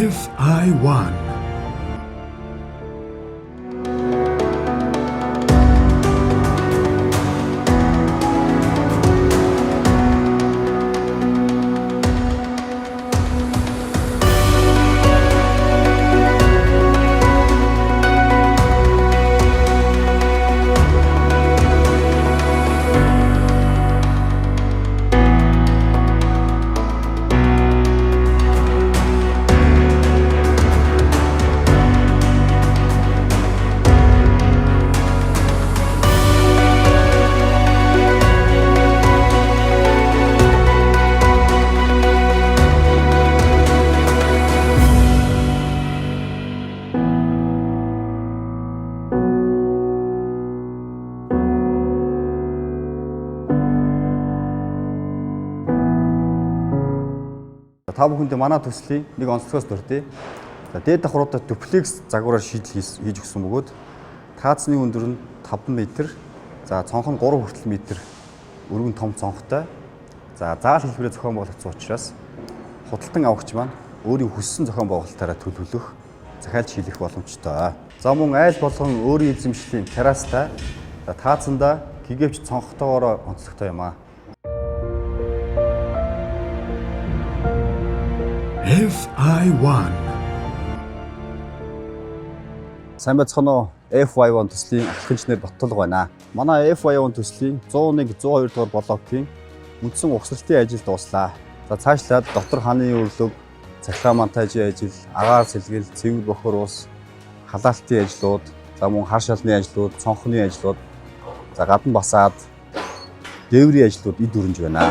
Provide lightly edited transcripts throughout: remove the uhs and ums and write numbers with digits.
FI1. Та бүхэндээ манай төслийн нэг онцлогоос дурдъя. Дээд давхруудад дуплекс загвараар шийдэл хийж өгсөн бөгөөд таацны өндөр нь 5 м, за цонх нь 3 хүртэл метр өргөн том цонхтой. За заал хэлбэрээр зохион байгуулагдсан учраас худалдан авагч маань өөрийн хүссэн зохион байгуулалтаараа төлөвлөх, захиалж хийх боломжтой. За мөн айл болгон өөрийн эзэмшлийн террастай, таацандаа гэгэвч цонхтойгоор онцлогтой юм аа. FI1. Сайн байцгаана уу? FI1 төслийн ахлах инженер Боттолго байна. Манай FI1 төслийн 101, 102 дугаар блокийн үндсэн угсралтын ажил дууслаа. За цаашлаад дотор хааны өрлөг, цахилгаан монтажийн ажил, агаар сэлгэл, цэвэр бохор ус, халаалтын ажлууд, за мөн хар шалны ажлууд, цонхны ажлууд, за гадна басаад дээврийн ажлууд эд өрнж байна.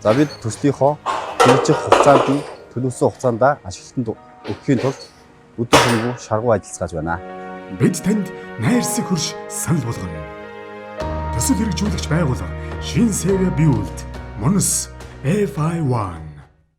За бид төслийнхоо хэрэгжих хугацаанд нь төлөвлөсөн хугацаанд ашиглалтанд өгөхийн тулд өдөр хоног шаргуу ажиллаж байна. Бид танд найрсаг хөрш санал болгоно. Төсөл хэрэгжүүлэгч байгууллага Шинсэвэ Build Монс FI1.